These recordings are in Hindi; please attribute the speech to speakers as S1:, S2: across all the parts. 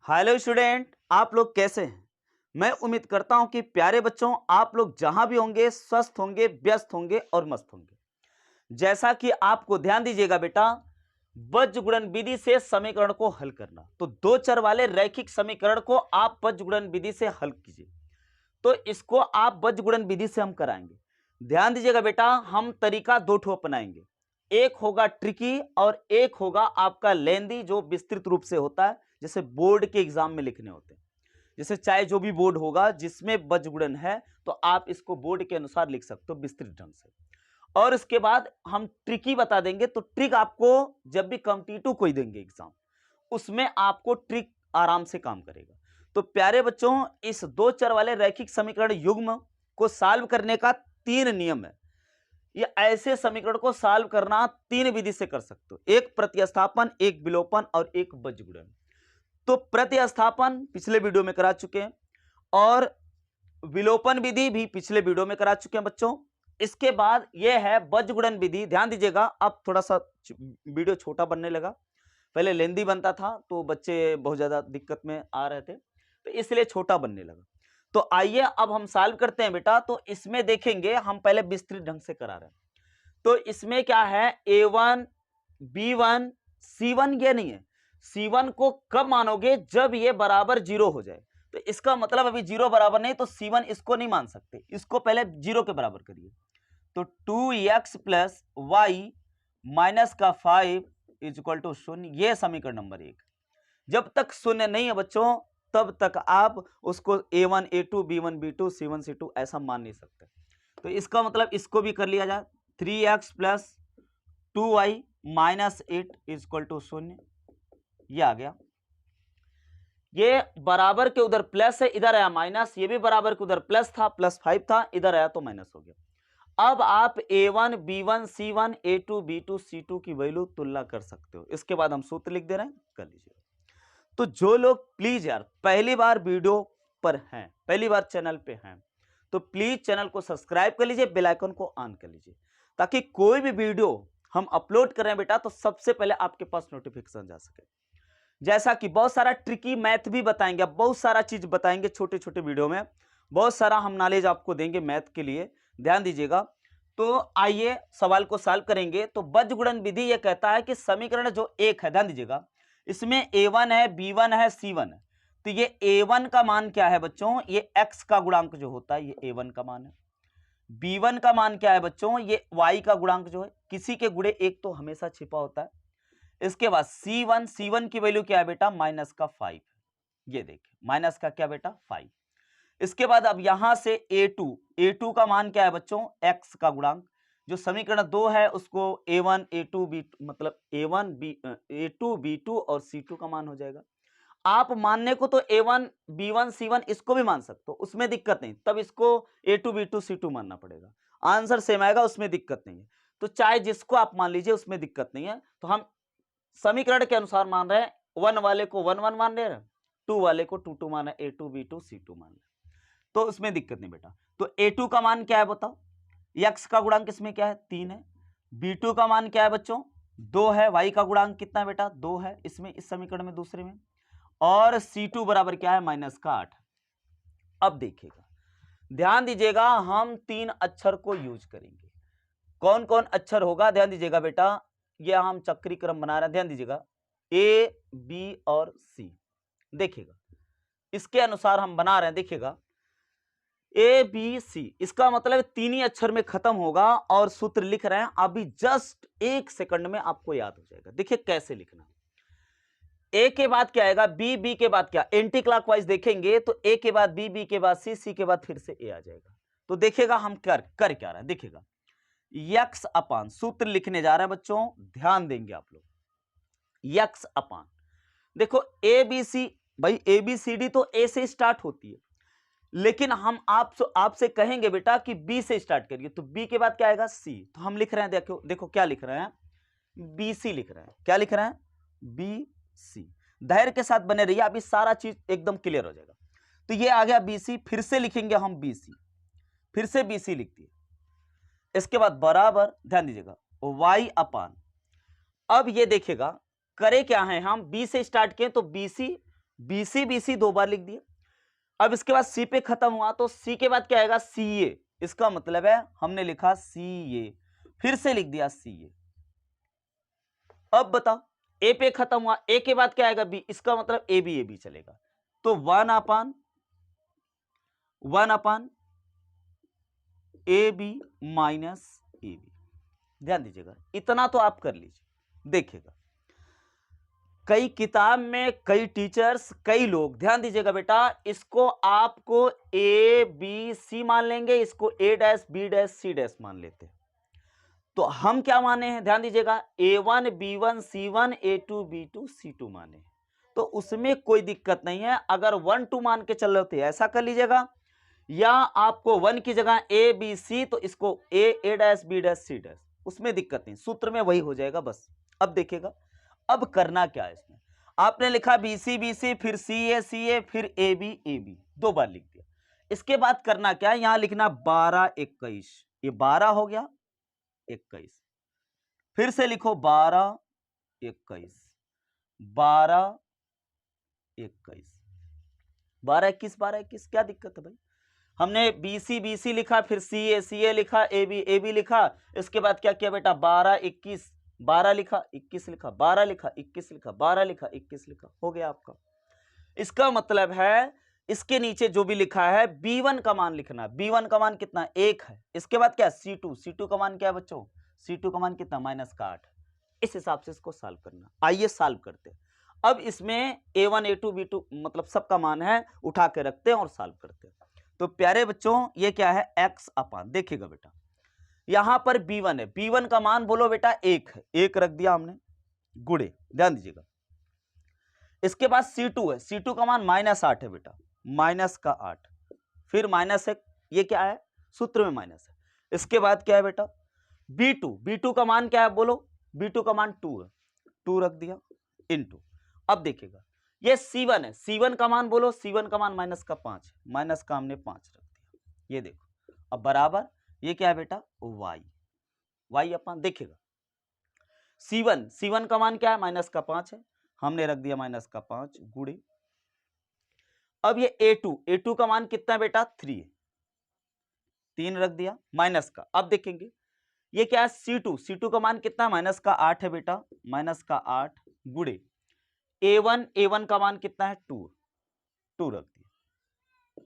S1: हेलो स्टूडेंट, आप लोग कैसे हैं? मैं उम्मीद करता हूं कि प्यारे बच्चों आप लोग जहां भी होंगे स्वस्थ होंगे, व्यस्त होंगे और मस्त होंगे। जैसा कि आपको ध्यान दीजिएगा बेटा, बज्रगुणन विधि से समीकरण को हल करना। तो दो चर वाले रैखिक समीकरण को आप बज्रगुणन विधि से हल कीजिए। तो इसको आप बज्रगुणन विधि से हम कराएंगे। ध्यान दीजिएगा बेटा, हम तरीका दो ठो अपनाएंगे। एक होगा ट्रिकी और एक होगा आपका लेंदी, जो विस्तृत रूप से होता है, जैसे बोर्ड के एग्जाम में लिखने होते हैं। जैसे चाहे जो भी बोर्ड होगा जिसमें बज्रगुणन है, तो आप इसको बोर्ड के अनुसार लिख सकते हो विस्तृत ढंग से। और इसके बाद हम ट्रिकी बता देंगे। तो ट्रिक आपको जब भी कॉम्पिटिटिव कोई देंगे एग्जाम, उसमें आपको ट्रिक आराम से काम करेगा। तो प्यारे बच्चों, इस दो चर वाले रैखिक समीकरण युग्म को सॉल्व करने का तीन नियम है। ये ऐसे समीकरण को सॉल्व करना तीन विधि से कर सकते हो, एक प्रतिस्थापन, एक विलोपन और एक बज्रगुणन। तो प्रतिस्थापन पिछले वीडियो में करा चुके हैं और विलोपन विधि भी पिछले वीडियो में करा चुके हैं बच्चों। इसके बाद यह है बज्रगुणन विधि। ध्यान दीजिएगा, अब थोड़ा सा वीडियो छोटा बनने लगा। पहले लेंदी बनता था तो बच्चे बहुत ज्यादा दिक्कत में आ रहे थे, तो इसलिए छोटा बनने लगा। तो आइए अब हम सॉल्व करते हैं बेटा। तो इसमें देखेंगे, हम पहले विस्तृत ढंग से करा रहे हैं। तो इसमें क्या है, a1 b1 c1, ये नहीं है। c1 को कब मानोगे, जब ये बराबर जीरो हो जाए। तो इसका मतलब अभी जीरो बराबर नहीं, तो c1 इसको नहीं मान सकते, इसको पहले जीरो के बराबर करिए। तो 2x प्लस वाई माइनस का 5 इज इक्वल टू शून्य, ये समीकरण नंबर 1। जब तक शून्य नहीं है बच्चों, तब तक आप उसको a1 a2 b1 b2 c1 c2 ऐसा मान नहीं सकते। तो इसका मतलब इसको भी कर लिया जाए। 3x plus 2y minus 8 is equal to शून्य, ये आ गया। ये बराबर के उधर प्लस है, इधर आया माइनस। ये भी बराबर के उधर प्लस था, प्लस 5 था, इधर आया तो माइनस हो गया। अब आप a1 b1 c1 a2 b2 c2 की वैल्यू तुलना कर सकते हो। इसके बाद हम सूत्र लिख दे रहे हैं, कर लीजिए। तो जो लोग प्लीज यार पहली बार वीडियो पर हैं, पहली बार चैनल पे हैं, तो प्लीज चैनल को सब्सक्राइब कर लीजिए, बेल आइकन को ऑन कर लीजिए, ताकि कोई भी वीडियो हम अपलोड करें बेटा तो सबसे पहले आपके पास नोटिफिकेशन जा सके। जैसा कि बहुत सारा ट्रिकी मैथ भी बताएंगे, अब बहुत सारा चीज बताएंगे छोटे छोटे वीडियो में, बहुत सारा हम नॉलेज आपको देंगे मैथ के लिए, ध्यान दीजिएगा। तो आइए सवाल को सॉल्व करेंगे। तो बज्रगुणन विधि ये कहता है कि समीकरण जो एक है, ध्यान दीजिएगा, इसमें a1 है, b1 है, c1 है। तो ये a1 का मान क्या है बच्चों, ये x का गुणांक जो होता है, ये a1 का मान है। b1 का मान क्या है बच्चों, ये y का गुणांक जो है, किसी के गुणे एक तो हमेशा छिपा होता है। इसके बाद c1 की वैल्यू क्या है बेटा, माइनस का 5। ये देखिए, माइनस का क्या बेटा, 5। इसके बाद अब यहां से a2 का मान क्या है बच्चों, x का गुणांक। जो समीकरण 2 है उसको a1 a2 b मतलब a2 b2 और c2 का मान हो जाएगा। आप मानने को तो a1 b1 c1 इसको भी मान सकते हो, उसमें दिक्कत नहीं, तब इसको a2 b2 c2 मानना पड़ेगा। आंसर सेम आएगा, उसमें दिक्कत नहीं है। तो चाहे जिसको आप मान लीजिए, उसमें दिक्कत नहीं है। तो हम समीकरण के अनुसार मान रहे हैं, 1 वाले को 1 1 मान रहे हैं, 2 वाले को 2 2 मान रहे हैं, a2 b2 c2 मान रहे हैं, तो उसमें दिक्कत नहीं बेटा। तो a2 का मान क्या है बताओ, x का गुणांक इसमें क्या है, 3 है। b2 का मान क्या है बच्चों, 2 है। y का गुणांक कितना है बेटा, 2 है इसमें, इस समीकरण में दूसरे में। और c2 बराबर क्या है, माइनस का 8। अब देखिएगा, ध्यान दीजिएगा, हम 3 अक्षर को यूज करेंगे। कौन कौन अक्षर होगा, ध्यान दीजिएगा बेटा, यह हम चक्री क्रम बना रहे हैं। ध्यान दीजिएगा, a b और c, देखिएगा इसके अनुसार हम बना रहे हैं। देखिएगा ए बी सी, इसका मतलब तीन ही अक्षर में खत्म होगा और सूत्र लिख रहे हैं अभी, जस्ट 1 सेकंड में आपको याद हो जाएगा। देखिए कैसे लिखना, ए के बाद क्या आएगा, बी, बी के बाद क्या, एंटी क्लॉकवाइज देखेंगे तो ए के बाद बी, बी के बाद सी, सी के बाद फिर से ए आ जाएगा। तो देखिएगा हम कर क्या रहे हैं, देखिएगा यक्स अपान, सूत्र लिखने जा रहे हैं बच्चों, ध्यान देंगे आप लोग। यक्स अपान, देखो ए बी सी, भाई ए बी सी डी तो ए से स्टार्ट होती है, लेकिन हम आपसे कहेंगे बेटा कि बी से स्टार्ट करिए, तो बी के बाद क्या आएगा, सी। तो हम लिख रहे हैं, देखो देखो क्या लिख रहे हैं, बी सी लिख रहे हैं। क्या लिख रहे हैं, बी सी। धैर्य के साथ बने रहिए, अभी सारा चीज एकदम क्लियर हो जाएगा। तो ये आ गया बी सी, फिर से लिखेंगे हम बी सी, फिर से बी सी लिख दिए। इसके बाद बराबर, ध्यान दीजिएगा, वाई अपान। अब ये देखिएगा करे क्या है, हम बी से स्टार्ट किए तो बी सी BC BC 2 बार लिख दिया। अब इसके बाद C पे खत्म हुआ तो C के बाद क्या आएगा CA, इसका मतलब है हमने लिखा CA, फिर से लिख दिया CA। अब बताओ A पे खत्म हुआ, A के बाद क्या आएगा B, इसका मतलब AB चलेगा। तो 1/1 AB माइनस AB। ध्यान दीजिएगा, इतना तो आप कर लीजिए। देखिएगा कई किताब में कई टीचर्स कई लोग, ध्यान दीजिएगा बेटा, इसको आपको ABC मान लेंगे, इसको A', B', C' मान लेते हैं। तो हम क्या माने हैं, ध्यान दीजिएगा, A1 B1 C1 A2 B2 C2 माने हैं। तो उसमें कोई दिक्कत नहीं है। अगर 1 2 मान के चल रहे होते ऐसा कर लीजिएगा, या आपको 1 की जगह ABC तो इसको A', B', C', उसमें दिक्कत नहीं, सूत्र में वही हो जाएगा बस। अब देखिएगा अब करना क्या है इसमें, आपने लिखा BC BC, फिर CA CA, फिर AB AB, 2 बार लिख दिया। इसके बाद करना क्या है, यहां लिखना 12 21, ये 12 हो गया 21, फिर से लिखो 12 21 12 21 12 21 12 21, क्या दिक्कत है भाई। हमने BC BC लिखा, फिर CA CA लिखा, AB AB लिखा, इसके बाद क्या किया बेटा 12 21 12 लिखा 21 लिखा 12 लिखा 21 लिखा 12 लिखा 21 लिखा, हो गया आपका। इसका मतलब है इसके नीचे जो भी लिखा है B1 का मान लिखना। B1 का मान कितना 1 है। इसके बाद क्या C2 का मान क्या है बच्चों, C2 का मान कितना -8। इस हिसाब से इसको सॉल्व करना। आइए सॉल्व करते हैं। अब इसमें A1 A2 B2 मतलब सबका मान है, उठा के रखते हैं और सॉल्व करते हैं। तो प्यारे बच्चों ये क्या है x/, देखिएगा बेटा यहां पर B1 है, B1 का मान बोलो बेटा 1 है, 1 रख दिया हमने गुड़े, ध्यान दीजिएगा। इसके बाद C2 है, C2 का मान -8 है बेटा, -8, फिर -1, ये क्या है सूत्र में माइनस है। इसके बाद क्या है बेटा B2 का मान क्या है बोलो, B2 का मान 2 है, 2 रख दिया इनटू। अब देखिएगा ये C1 है, C1 का मान बोलो, C1 का मान -5 है, माइनस का हमने 5 रख दिया, ये देखो। अब बराबर ये क्या है बेटा y अपन, देखिएगा C1 का मान क्या है -5 है, हमने रख दिया -5 गुणे। अब ये A2 का मान कितना है बेटा 3 है, 3 रख दिया माइनस का। अब देखेंगे ये क्या है C2 का मान कितना है -8 है बेटा, -8 गुणे A1 का मान कितना है 2 रख दिया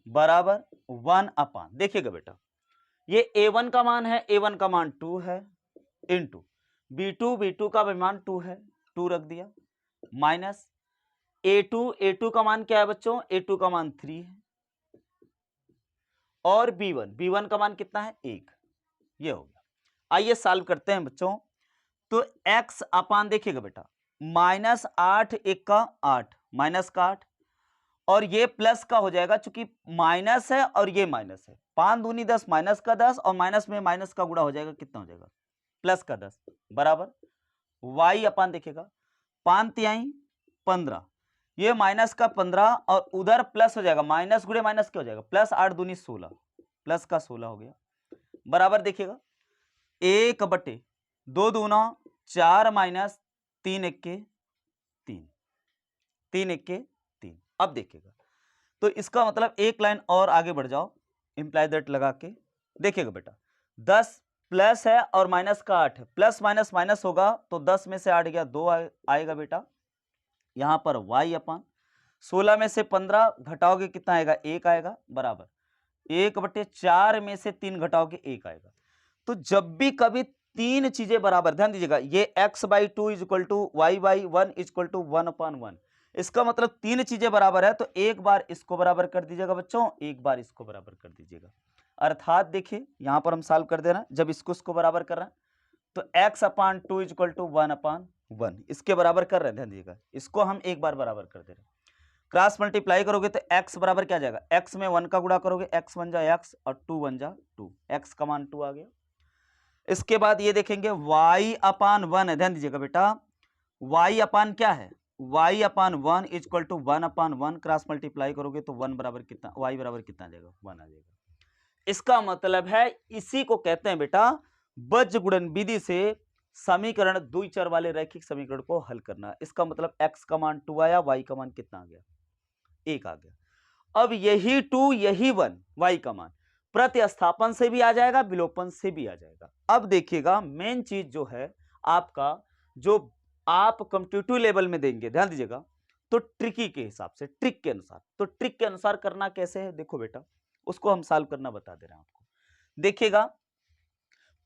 S1: बराबर 1/, देखिएगा बेटा ये A1 का मान है, A1 का मान 2 है इंटू B2 का भी मान 2 है, 2 रख दिया माइनस A2 का मान क्या है बच्चों, A2 का मान 3 है और B1 का मान कितना है 1, ये हो गया। आइए सॉल्व करते हैं बच्चों। तो x/, देखिएगा बेटा -8 1 का 8, माइनस का 8 और ये प्लस का हो जाएगा, चूंकि माइनस है और ये माइनस है, 5 दूनी 10 माइनस का 10 और माइनस में माइनस का गुणा हो जाएगा, कितना हो जाएगा प्लस का 10 बराबर y/, देखिएगा 5 तिहाई 15, ये माइनस का 15 और उधर प्लस हो जाएगा, माइनस गुणे माइनस क्या हो जाएगा प्लस 8 दूनी 16, प्लस का 16 हो गया बराबर देखिएगा 1/2 दूना 4 माइनस 3 1 3, 3 1 3। अब देखिएगा तो इसका मतलब एक लाइन और आगे बढ़ जाओ, इंप्लाई दैट लगा के देखिएगा बेटा 10 प्लस है और माइनस का 8 है, प्लस माइनस माइनस होगा तो 10 में से 8 गया 2 आएगा बेटा, यहां पर y/, 16 में से 15 घटाओगे कितना आएगा 1 आएगा बराबर 1/4 में से 3 घटाओगे 1 आएगा। तो जब भी कभी तीन चीजें बराबर, ध्यान दीजिएगा ये x/2 = y/1 = 1/1, इसका मतलब तीन चीजें बराबर है तो एक बार इसको बराबर कर दीजिएगा बच्चों, एक बार इसको बराबर कर दीजिएगा। अर्थात देखिए यहां पर हम सॉल्व कर दे रहे हैं, जब इसको बराबर कर रहे हैं तो x/2 = 1/1, इसके बराबर कर रहे हैं, ध्यान दीजिएगा इसको हम एक बार बराबर कर दे रहे हैं। क्रॉस मल्टीप्लाई करोगे तो x बराबर क्या जाएगा, x में 1 का गुणा करोगे x 1 जा x और 2 1 जा 2, x का मान 2 आ गया। इसके बाद ये देखेंगे y/1 है, ध्यान दीजिएगा बेटा y/ क्या है y/1 = 1/1, क्रॉस मल्टीप्लाई करोगे तो 1 बराबर कितना, y बराबर कितना आ जाएगा 1 आ जाएगा। इसका मतलब है इसी को कहते हैं बेटा बीजगुणन विधि से समीकरण द्विचर वाले रैखिक समीकरण को हल करना। इसका मतलब x का मान 2 आया, y का मान कितना आ गया 1 आ गया। अब यही 2 यही 1 y का मान प्रतिस्थापन से भी आ जाएगा, विलोपन से भी आ जाएगा। अब देखिएगा मेन चीज जो है आपका, जो आप कॉम्पिटिटिव लेवल में देंगे, ध्यान दीजिएगा, तो ट्रिकी के हिसाब से, ट्रिक के अनुसार। तो ट्रिक के अनुसार करना कैसे है, देखो बेटा, उसको हम सॉल्व करना बता दे रहे हैं आपको। देखिएगा,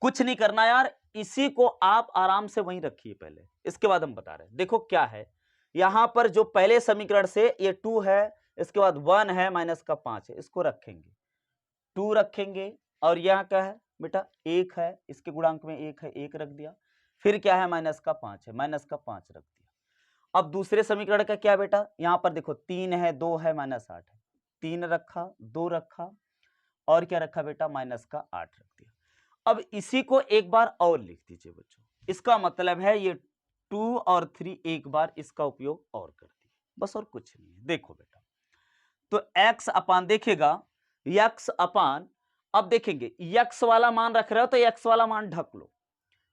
S1: कुछ नहीं करना यार, इसी को आप आराम से वहीं रखिए पहले, इसके बाद हम बता रहे हैं। देखो क्या है, यहां पर जो पहले समीकरण से ये 2 है, इसके बाद 1 है, माइनस का 5 है, इसको रखेंगे, 2 रखेंगे, और यहां क्या है बेटा 1 है, इसके गुणांक में 1 है, 1 रख दिया। फिर क्या है, माइनस का 5 है, माइनस का 5 रख दिया। अब दूसरे समीकरण का क्या बेटा, यहां पर देखो 3 है, 2 है, माइनस 8 है, 3 रखा, 2 रखा, और क्या रखा बेटा, माइनस का 8 रख दिया। अब इसी को एक बार और लिख दीजिए बच्चों, इसका मतलब है ये 2 और 3 एक बार इसका उपयोग और कर दिए, बस और कुछ नहीं है। देखो बेटा, तो x अपान देखिएगा, x अपान, अब देखेंगे x वाला मान रख रहे हो तो x वाला मान ढक लो,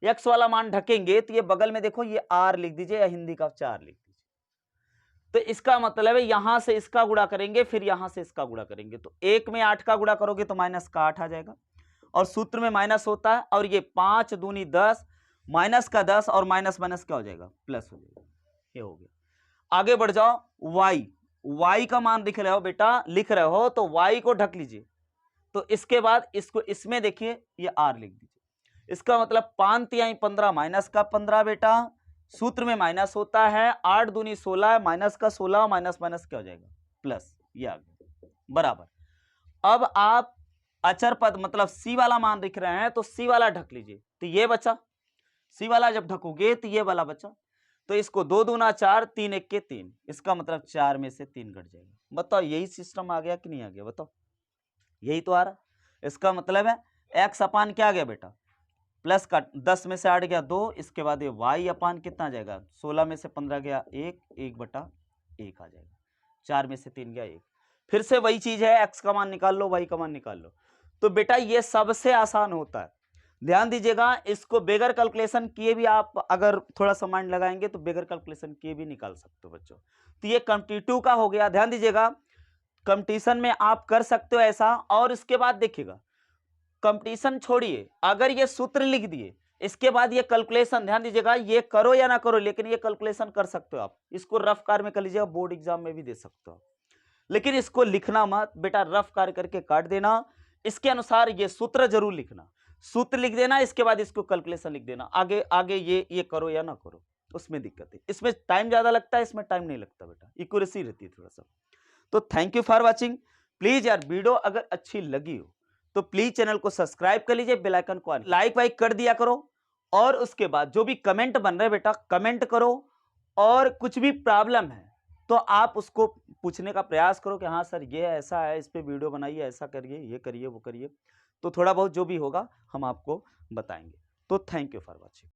S1: x वाला मान ढकेंगे तो ये बगल में देखो ये r लिख दीजिए, या हिंदी का 4 लिख दीजिए। तो इसका मतलब है यहां से इसका गुणा करेंगे, फिर यहां से इसका गुणा करेंगे, तो 1 में 8 का गुणा करोगे तो माइनस का 8 आ जाएगा, और सूत्र में माइनस होता है, और ये 5 दूनी 10, माइनस का 10, और माइनस माइनस क्या हो जाएगा, प्लस हो जाएगा। ये हो गया। आगे बढ़ जाओ, y का मान लिख रहे हो बेटा, लिख रहे हो तो y को ढक लीजिए, तो इसके बाद इसको इसमें देखिए ये r लिख दीजिए। इसका मतलब 5 तिहाई 15, माइनस का 15 बेटा, सूत्र में माइनस होता है, 8 दूनी 16, माइनस का 16, माइनस माइनस क्या हो जाएगा, प्लस, ये आ गया, बराबर। अब आप अचर पद मतलब सी वाला मान दिख रहे हैं, तो सी वाला ढक लीजिए, तो ये बचा, सी वाला जब ढकोगे तो ये वाला बचा, तो इसको 2 दूना 4, 3 एक के 3, इसका मतलब 4 में से 3 घट जाएगा। बताओ यही सिस्टम आ गया कि नहीं आ गया, बताओ, यही तो आ रहा। इसका मतलब है x अपान क्या आ गया बेटा, प्लस का 10 में से 8 गया 2, इसके बाद ये y अपान कितना आ जाएगा, 16 में से 15 गया 1, 1/1 आ जाएगा, 4 में से 3 गया 1। फिर से वही चीज है, x का मान निकाल लो, y का मान निकाल लो। तो बेटा ये सबसे आसान होता है, ध्यान दीजिएगा, इसको बगैर कैलकुलेशन किए भी आप अगर थोड़ा सा माइंड लगाएंगे तो बगैर कैलकुलेशन किए भी निकाल सकते हो बच्चों। तो ये कॉम्पिटिटिव का हो गया, ध्यान दीजिएगा, कंपटीशन में आप कर सकते हो ऐसा। और इसके बाद देखिएगा, कंपटीशन छोड़िए, अगर ये सूत्र लिख दिए, इसके बाद ये कैलकुलेशन, ध्यान दीजिएगा, ये करो या ना करो, लेकिन ये कैलकुलेशन कर सकते हो आप, इसको रफ कार्य में कर लीजिएगा, बोर्ड एग्जाम में भी दे सकते हो, लेकिन इसको लिखना मत बेटा, रफ कार्य करके काट देना, इसके अनुसार ये सूत्र जरूर लिखना, सूत्र लिख देना, इसके बाद इसको कैलकुलेशन लिख देना, आगे आगे ये करो या ना करो, उसमें दिक्कत है, इसमें टाइम ज्यादा लगता है, इसमें टाइम नहीं लगता बेटा, इक्यूरेसी रहती है थोड़ा सा। तो thank you for watching. Please यार वीडियो अगर अच्छी लगी हो तो प्लीज चैनल को सब्सक्राइब कर लीजिए, बेल आइकन को लाइक वाइक कर दिया करो, और उसके बाद जो भी कमेंट बन रहे बेटा कमेंट करो, और कुछ भी प्रॉब्लम है तो आप उसको पूछने का प्रयास करो कि हाँ सर ये ऐसा है, इस पे वीडियो बनाइए, ऐसा करिए, ये करिए, वो करिए, तो थोड़ा बहुत जो भी होगा हम आपको बताएंगे। तो थैंक यू फॉर वॉचिंग।